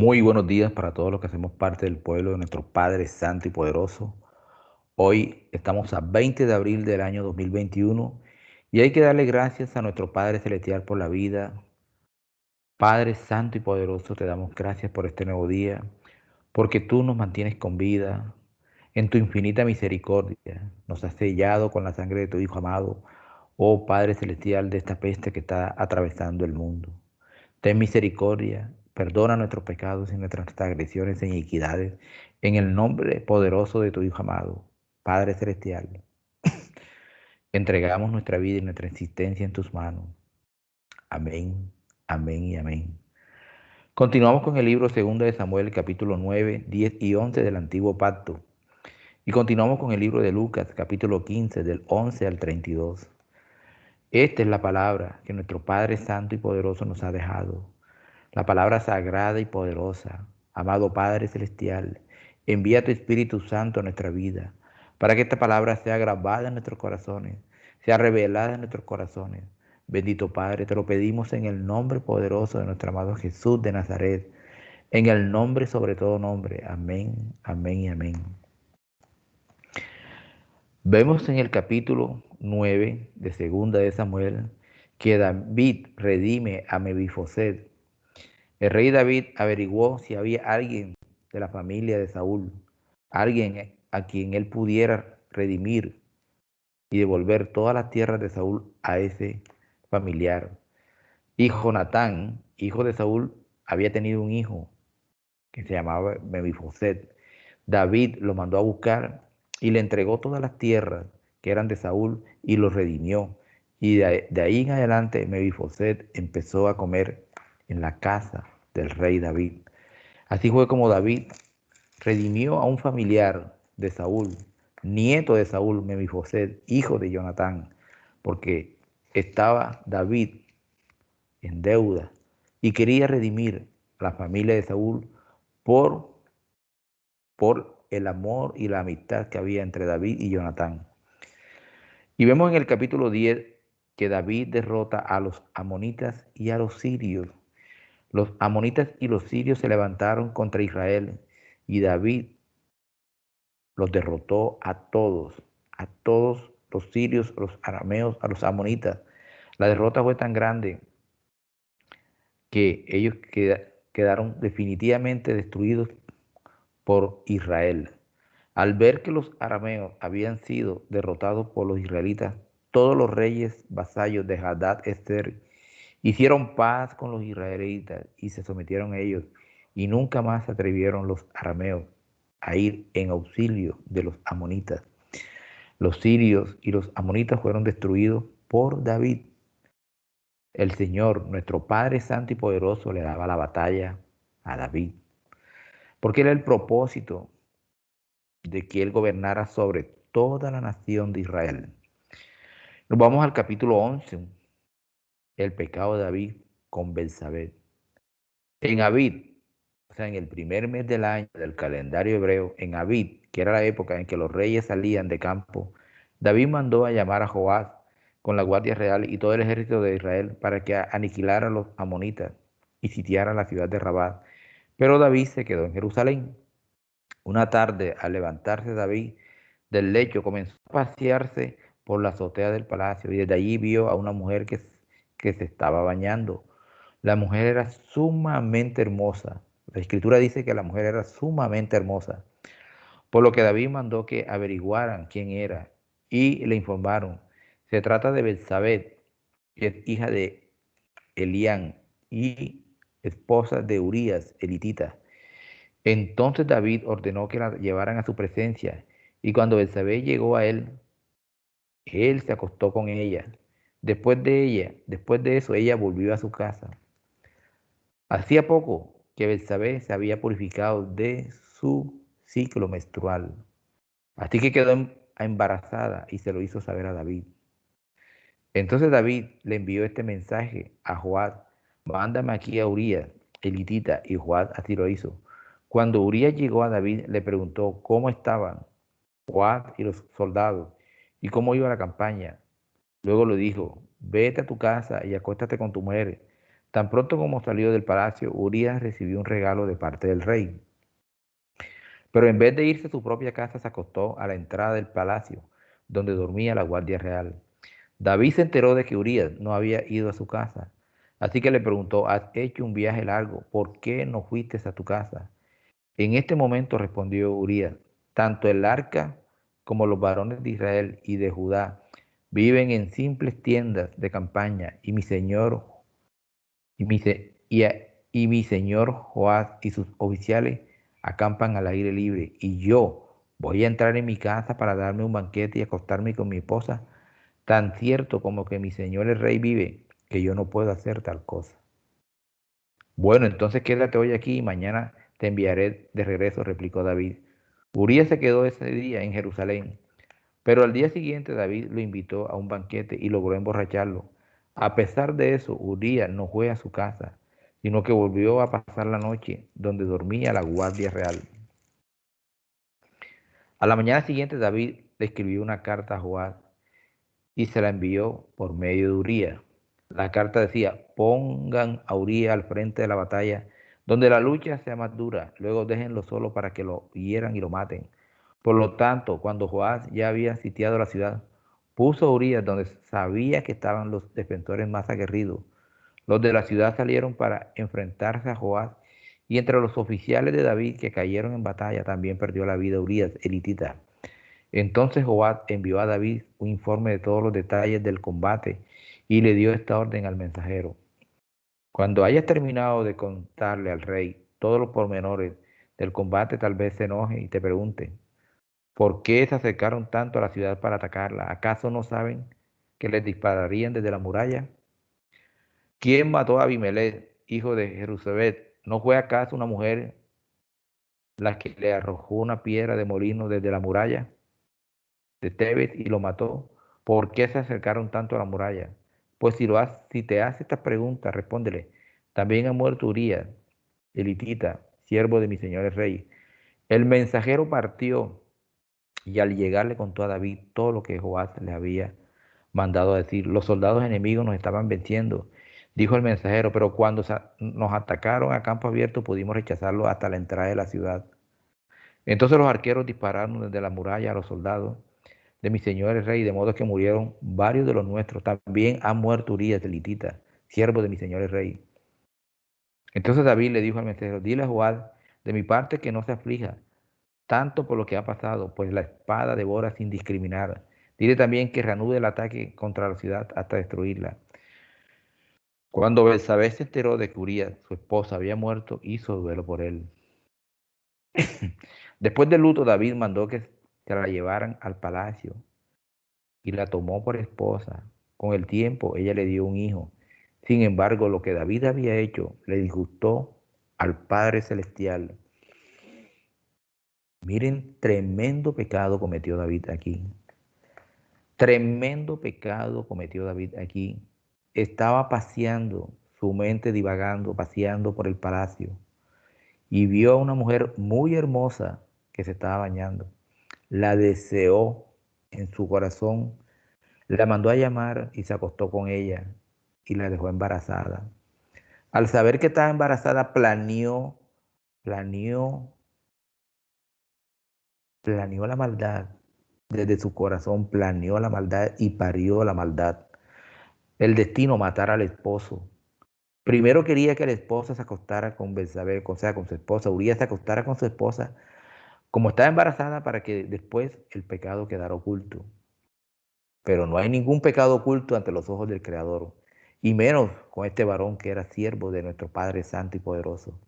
Muy buenos días para todos los que hacemos parte del pueblo de nuestro Padre Santo y Poderoso. Hoy estamos a 20 de abril del año 2021 y hay que darle gracias a nuestro Padre Celestial por la vida. Padre Santo y Poderoso, te damos gracias por este nuevo día, porque tú nos mantienes con vida. En tu infinita misericordia nos has sellado con la sangre de tu Hijo amado, oh Padre Celestial, de esta peste que está atravesando el mundo. Ten misericordia, perdona nuestros pecados y nuestras transgresiones e iniquidades, en el nombre poderoso de tu Hijo amado, Padre Celestial. Entregamos nuestra vida y nuestra existencia en tus manos. Amén, amén y amén. Continuamos con el libro 2 de Samuel, capítulo 9, 10 y 11 del Antiguo Pacto. Y continuamos con el libro de Lucas, capítulo 15, del 11 al 32. Esta es la palabra que nuestro Padre Santo y Poderoso nos ha dejado. La palabra sagrada y poderosa. Amado Padre Celestial, envía tu Espíritu Santo a nuestra vida, para que esta palabra sea grabada en nuestros corazones, sea revelada en nuestros corazones. Bendito Padre, te lo pedimos en el nombre poderoso de nuestro amado Jesús de Nazaret, en el nombre sobre todo nombre. Amén, amén y amén. Vemos en el capítulo 9 de Segunda de Samuel que David redime a Mefiboset. El rey David averiguó si había alguien de la familia de Saúl, alguien a quien él pudiera redimir y devolver todas las tierras de Saúl a ese familiar. Y Jonatán, hijo de Saúl, había tenido un hijo que se llamaba Mefiboset. David lo mandó a buscar y le entregó todas las tierras que eran de Saúl y lo redimió. Y de ahí en adelante Mefiboset empezó a comer en la casa del rey David. Así fue como David redimió a un familiar de Saúl, nieto de Saúl, Mefiboset, hijo de Jonatán, porque estaba David en deuda y quería redimir a la familia de Saúl por, por el amor y la amistad que había entre David y Jonatán. Y vemos en el capítulo 10 que David derrota a los amonitas y a los sirios. Los amonitas y los sirios se levantaron contra Israel y David los derrotó a todos los sirios, a los arameos, a los amonitas. La derrota fue tan grande que ellos quedaron definitivamente destruidos por Israel. Al ver que los arameos habían sido derrotados por los israelitas, todos los reyes vasallos de Hadad-Ezer hicieron paz con los israelitas y se sometieron a ellos, y nunca más se atrevieron los arameos a ir en auxilio de los amonitas. Los sirios y los amonitas fueron destruidos por David. El Señor, nuestro Padre Santo y Poderoso, le daba la batalla a David, porque era el propósito de que él gobernara sobre toda la nación de Israel. Nos vamos al capítulo 11, el pecado de David con Betsabé. En Abid, o sea, en el primer mes del año del calendario hebreo, en Abid, que era la época en que los reyes salían de campo, David mandó a llamar a Joás con la guardia real y todo el ejército de Israel para que aniquilara a los amonitas y sitiara la ciudad de Rabat. Pero David se quedó en Jerusalén. Una tarde, al levantarse David del lecho, comenzó a pasearse por la azotea del palacio y desde allí vio a una mujer que se estaba bañando. La mujer era sumamente hermosa. La escritura dice que la mujer era sumamente hermosa, por lo que David mandó que averiguaran quién era y le informaron. Se trata de Betsabé, que es hija de Elián y esposa de Urías, elitita. Entonces David ordenó que la llevaran a su presencia, y cuando Betsabé llegó a él, él se acostó con ella. Después de eso, ella volvió a su casa. Hacía poco que Betsabé se había purificado de su ciclo menstrual, así que quedó embarazada y se lo hizo saber a David. Entonces David le envió este mensaje a Joab: mándame aquí a Urías, elitita, y Joab así lo hizo. Cuando Urías llegó a David, le preguntó cómo estaban Joab y los soldados y cómo iba la campaña. Luego le dijo: vete a tu casa y acuéstate con tu mujer, Tan pronto como salió del palacio, Urías recibió un regalo de parte del rey. Pero en vez de irse a su propia casa, se acostó a la entrada del palacio, donde dormía la guardia real. David se enteró de que Urías no había ido a su casa, así que le preguntó, ¿has hecho un viaje largo? ¿Por qué no fuiste a tu casa? En este momento respondió Urías, tanto el arca como los varones de Israel y de Judá viven en simples tiendas de campaña, y mi señor y y mi señor Joás y sus oficiales acampan al aire libre, y yo voy a entrar en mi casa para darme un banquete y acostarme con mi esposa, tan cierto como que mi señor el rey vive, que yo no puedo hacer tal cosa. Bueno, entonces quédate hoy aquí y mañana te enviaré de regreso, replicó David. Urías se quedó ese día en Jerusalén, pero al día siguiente David lo invitó a un banquete y logró emborracharlo. A pesar de eso, Urías no fue a su casa, sino que volvió a pasar la noche donde dormía la guardia real. A la mañana siguiente David le escribió una carta a Joab y se la envió por medio de Urías. La carta decía, pongan a Urías al frente de la batalla, donde la lucha sea más dura, luego déjenlo solo para que lo hieran y lo maten. Por lo tanto, cuando Joás ya había sitiado la ciudad, puso a Urías donde sabía que estaban los defensores más aguerridos. Los de la ciudad salieron para enfrentarse a Joás, y entre los oficiales de David que cayeron en batalla también perdió la vida Urías, elitita. Entonces Joab envió a David un informe de todos los detalles del combate y le dio esta orden al mensajero. Cuando hayas terminado de contarle al rey todos los pormenores del combate, tal vez se enoje y te pregunte, ¿por qué se acercaron tanto a la ciudad para atacarla? ¿Acaso no saben que les dispararían desde la muralla? ¿Quién mató a Abimelech, hijo de Jerusabet? ¿No fue acaso una mujer la que le arrojó una piedra de molino desde la muralla de Tebes y lo mató? ¿Por qué se acercaron tanto a la muralla? Pues si te hace estas preguntas, respóndele. También ha muerto Urías, elitita, siervo de mi señor el rey. El mensajero partió y al llegar le contó a David todo lo que Joás le había mandado a decir. Los soldados enemigos nos estaban venciendo, dijo el mensajero, pero cuando nos atacaron a campo abierto pudimos rechazarlo hasta la entrada de la ciudad. Entonces los arqueros dispararon desde la muralla a los soldados de mi señor el rey, de modo que murieron varios de los nuestros. También ha muerto Urías de Elitita, siervo de mi señor el rey. Entonces David le dijo al mensajero, dile a Joab de mi parte que no se aflija tanto por lo que ha pasado, pues la espada devora sin discriminar. Dile también que reanude el ataque contra la ciudad hasta destruirla. Cuando Belsabé se enteró de que Urías, su esposa, había muerto, hizo duelo por él. Después del luto, David mandó que se la llevaran al palacio y la tomó por esposa. Con el tiempo, ella le dio un hijo. Sin embargo, lo que David había hecho le disgustó al Padre Celestial. Miren, tremendo pecado cometió David aquí. Tremendo pecado cometió David aquí. Estaba paseando, su mente divagando, paseando por el palacio, y vio a una mujer muy hermosa que se estaba bañando. La deseó en su corazón, la mandó a llamar y se acostó con ella y la dejó embarazada. Al saber que estaba embarazada, planeó, planeó la maldad. Desde su corazón planeó la maldad y parió la maldad. El destino, matar al esposo. Primero quería que la esposa se acostara con Betsabé, o sea, con su esposa. Urías se acostara con su esposa como estaba embarazada para que después el pecado quedara oculto. Pero no hay ningún pecado oculto ante los ojos del Creador, y menos con este varón que era siervo de nuestro Padre Santo y Poderoso.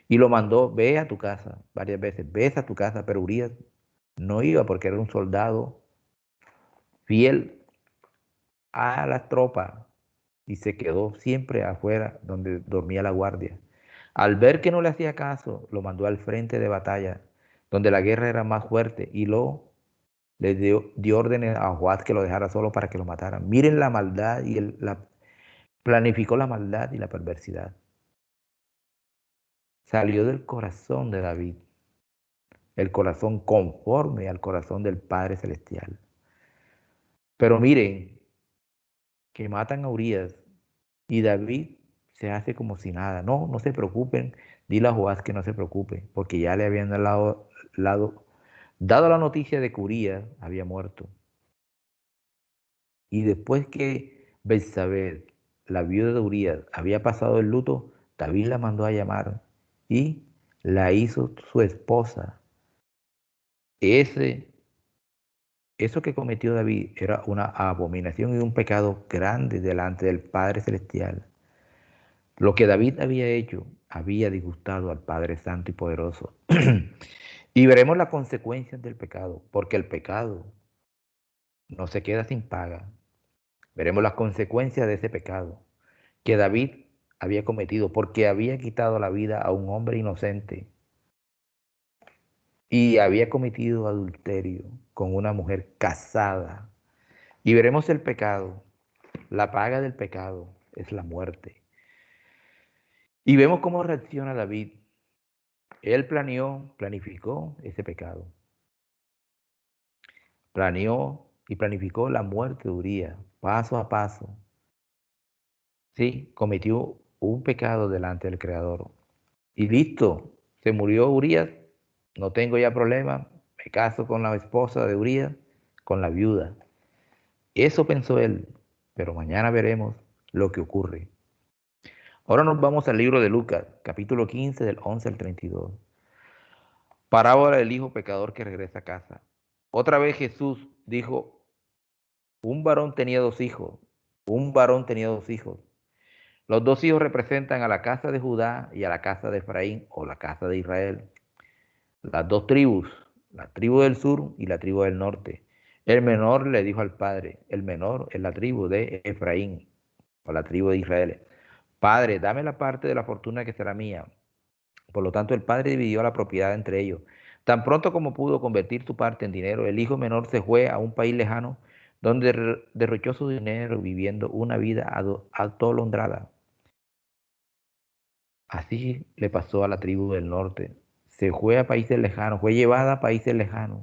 Y lo mandó, ve a tu casa, varias veces, ves a tu casa, pero Urías no iba porque era un soldado fiel a la tropa y se quedó siempre afuera donde dormía la guardia. Al ver que no le hacía caso, lo mandó al frente de batalla, donde la guerra era más fuerte, y le dio órdenes a Joab que lo dejara solo para que lo mataran. Miren la maldad y planificó la maldad y la perversidad. Salió del corazón de David, el corazón conforme al corazón del Padre Celestial. Pero miren que matan a Urías y David se hace como si nada. No, no se preocupen, dile a Joás que no se preocupe, porque ya le habían dado la noticia de que Urías había muerto. Y después que Betsabé, la viuda de Urías, había pasado el luto, David la mandó a llamar y la hizo su esposa. Ese, eso que cometió David era una abominación y un pecado grande delante del Padre Celestial. Lo que David había hecho había disgustado al Padre Santo y Poderoso. Y veremos las consecuencias del pecado, porque el pecado no se queda sin paga. Veremos las consecuencias de ese pecado que David había cometido, porque había quitado la vida a un hombre inocente y había cometido adulterio con una mujer casada. Y veremos el pecado. La paga del pecado es la muerte. Y vemos cómo reacciona David. Él planificó ese pecado. Planeó y planificó la muerte de Urías, paso a paso. Sí, cometió un pecado delante del Creador. Y listo, se murió Urías, no tengo ya problema, me caso con la esposa de Urías, con la viuda. Eso pensó él, pero mañana veremos lo que ocurre. Ahora nos vamos al libro de Lucas, capítulo 15, del 11 al 32. Parábola del hijo pecador que regresa a casa. Otra vez Jesús dijo, un varón tenía dos hijos, un varón tenía dos hijos. Los dos hijos representan a la casa de Judá y a la casa de Efraín o la casa de Israel. Las dos tribus, la tribu del sur y la tribu del norte. El menor le dijo al padre, el menor es la tribu de Efraín o la tribu de Israel. Padre, dame la parte de la fortuna que será mía. Por lo tanto, el padre dividió la propiedad entre ellos. Tan pronto como pudo convertir su parte en dinero, el hijo menor se fue a un país lejano donde derrochó su dinero viviendo una vida atolondrada. Así le pasó a la tribu del norte. Se fue a países lejanos, fue llevada a países lejanos.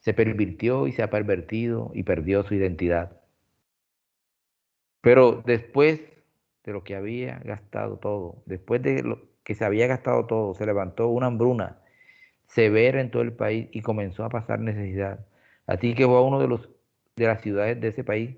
Se pervirtió y se ha pervertido y perdió su identidad. Pero después de lo que había gastado todo, después de lo que se había gastado todo, se levantó una hambruna severa en todo el país y comenzó a pasar necesidad. Así que fue a uno de las ciudades de ese país,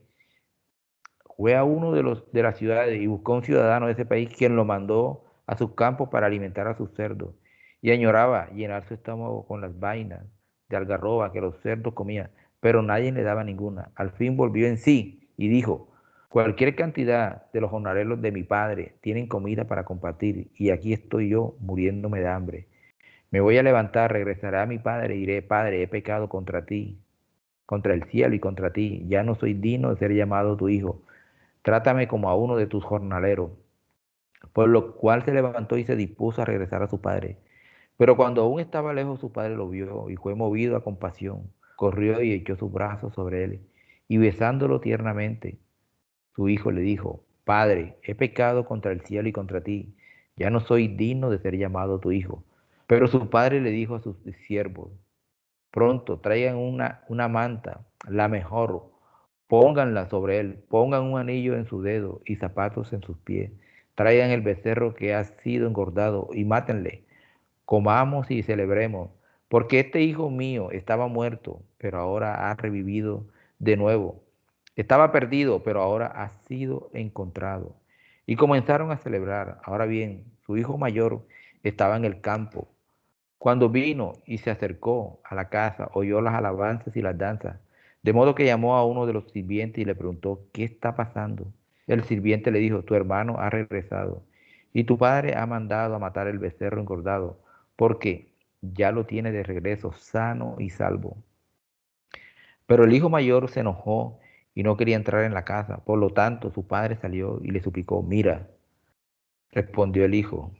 fue a uno de las ciudades y buscó un ciudadano de ese país quien lo mandó a sus campos para alimentar a sus cerdos. Y añoraba llenar su estómago con las vainas de algarroba que los cerdos comían, pero nadie le daba ninguna. Al fin volvió en sí y dijo, cualquier cantidad de los jornaleros de mi padre tienen comida para compartir y aquí estoy yo muriéndome de hambre. Me voy a levantar, regresaré a mi padre y diré, Padre, he pecado contra ti, contra el cielo y contra ti. Ya no soy digno de ser llamado tu hijo. Trátame como a uno de tus jornaleros. Por lo cual se levantó y se dispuso a regresar a su padre. Pero cuando aún estaba lejos, su padre lo vio y fue movido a compasión. Corrió y echó sus brazos sobre él. Y besándolo tiernamente, su hijo le dijo, Padre, he pecado contra el cielo y contra ti. Ya no soy digno de ser llamado tu hijo. Pero su padre le dijo a sus siervos, pronto traigan una manta, la mejor, pónganla sobre él, pongan un anillo en su dedo y zapatos en sus pies. Traigan el becerro que ha sido engordado y mátenle. Comamos y celebremos, porque este hijo mío estaba muerto, pero ahora ha revivido de nuevo. Estaba perdido, pero ahora ha sido encontrado. Y comenzaron a celebrar. Ahora bien, su hijo mayor estaba en el campo. Cuando vino y se acercó a la casa, oyó las alabanzas y las danzas, de modo que llamó a uno de los sirvientes y le preguntó, ¿qué está pasando? El sirviente le dijo, tu hermano ha regresado y tu padre ha mandado a matar el becerro engordado, porque ya lo tiene de regreso sano y salvo. Pero el hijo mayor se enojó y no quería entrar en la casa. Por lo tanto, su padre salió y le suplicó, mira, respondió el hijo,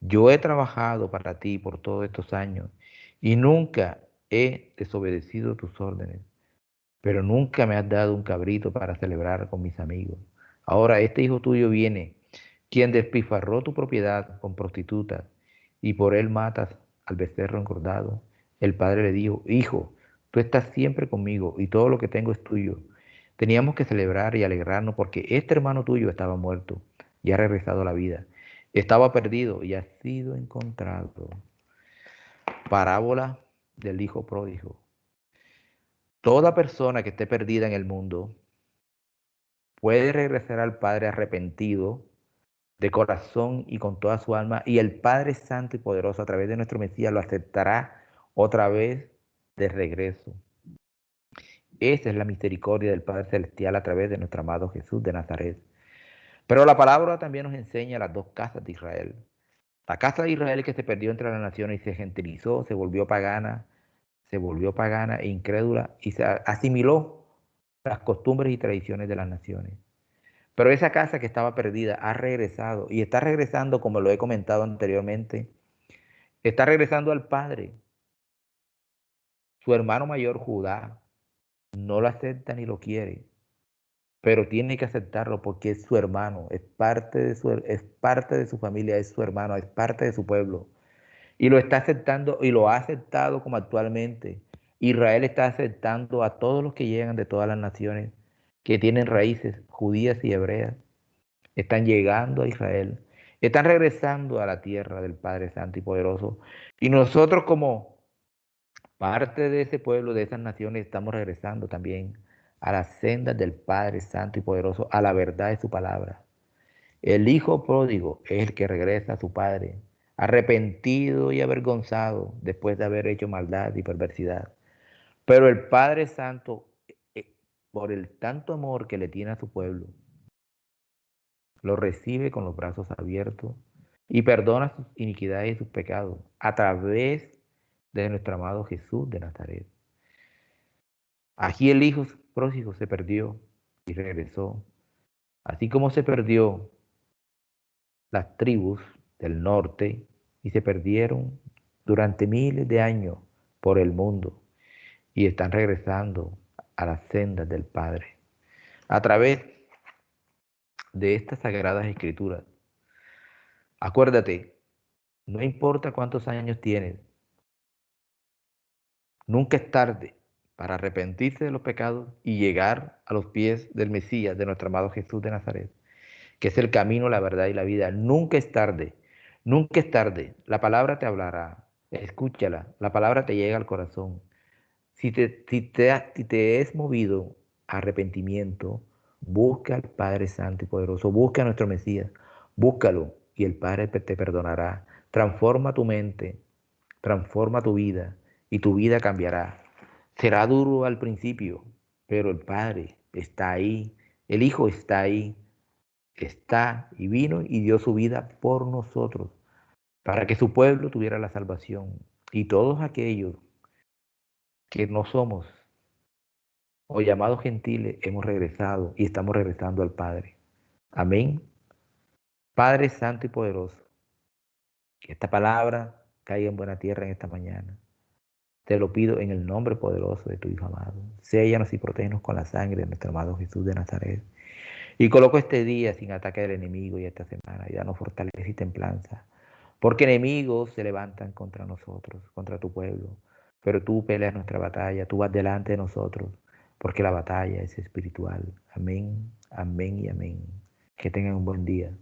yo he trabajado para ti por todos estos años y nunca he desobedecido tus órdenes, pero nunca me has dado un cabrito para celebrar con mis amigos. Ahora este hijo tuyo viene, quien despilfarró tu propiedad con prostitutas y por él matas al becerro engordado. El padre le dijo, hijo, tú estás siempre conmigo y todo lo que tengo es tuyo. Teníamos que celebrar y alegrarnos porque este hermano tuyo estaba muerto y ha regresado a la vida. Estaba perdido y ha sido encontrado. Parábola del hijo pródigo. Toda persona que esté perdida en el mundo puede regresar al Padre arrepentido de corazón y con toda su alma, y el Padre Santo y Poderoso a través de nuestro Mesías lo aceptará otra vez de regreso. Esa es la misericordia del Padre Celestial a través de nuestro amado Jesús de Nazaret. Pero la palabra también nos enseña las dos casas de Israel. La casa de Israel que se perdió entre las naciones y se gentilizó, se volvió pagana e incrédula y se asimiló las costumbres y tradiciones de las naciones. Pero esa casa que estaba perdida ha regresado y está regresando, como lo he comentado anteriormente, está regresando al Padre. Su hermano mayor, Judá, no lo acepta ni lo quiere, pero tiene que aceptarlo porque es su hermano, es parte de su familia, es su hermano, es parte de su pueblo. Y lo está aceptando y lo ha aceptado como actualmente. Israel está aceptando a todos los que llegan de todas las naciones que tienen raíces judías y hebreas. Están llegando a Israel, están regresando a la tierra del Padre Santo y Poderoso. Y nosotros como parte de ese pueblo, de esas naciones, estamos regresando también a las sendas del Padre Santo y Poderoso, a la verdad de su palabra. El hijo pródigo es el que regresa a su padre, arrepentido y avergonzado después de haber hecho maldad y perversidad. Pero el Padre Santo, por el tanto amor que le tiene a su pueblo, lo recibe con los brazos abiertos y perdona sus iniquidades y sus pecados a través de nuestro amado Jesús de Nazaret. Aquí el hijo pródigo se perdió y regresó, así como se perdió las tribus del norte y se perdieron durante miles de años por el mundo y están regresando a las sendas del Padre. A través de estas sagradas escrituras, acuérdate, no importa cuántos años tienes, nunca es tarde para arrepentirse de los pecados y llegar a los pies del Mesías, de nuestro amado Jesús de Nazaret, que es el camino, la verdad y la vida. Nunca es tarde, nunca es tarde. La palabra te hablará, escúchala, la palabra te llega al corazón. Si te es movido a arrepentimiento, busca al Padre Santo y Poderoso, busca a nuestro Mesías, búscalo y el Padre te perdonará. Transforma tu mente, transforma tu vida y tu vida cambiará. Será duro al principio, pero el Padre está ahí, el Hijo está ahí, está y vino y dio su vida por nosotros, para que su pueblo tuviera la salvación. Y todos aquellos que no somos o llamados gentiles hemos regresado y estamos regresando al Padre. Amén. Padre Santo y Poderoso, que esta palabra caiga en buena tierra en esta mañana. Te lo pido en el nombre poderoso de tu Hijo amado. Séllanos y protégenos con la sangre de nuestro amado Jesús de Nazaret. Y coloco este día sin ataque del enemigo y esta semana y danos fortaleza y templanza. Porque enemigos se levantan contra nosotros, contra tu pueblo. Pero tú peleas nuestra batalla, tú vas delante de nosotros, porque la batalla es espiritual. Amén, amén y amén. Que tengan un buen día.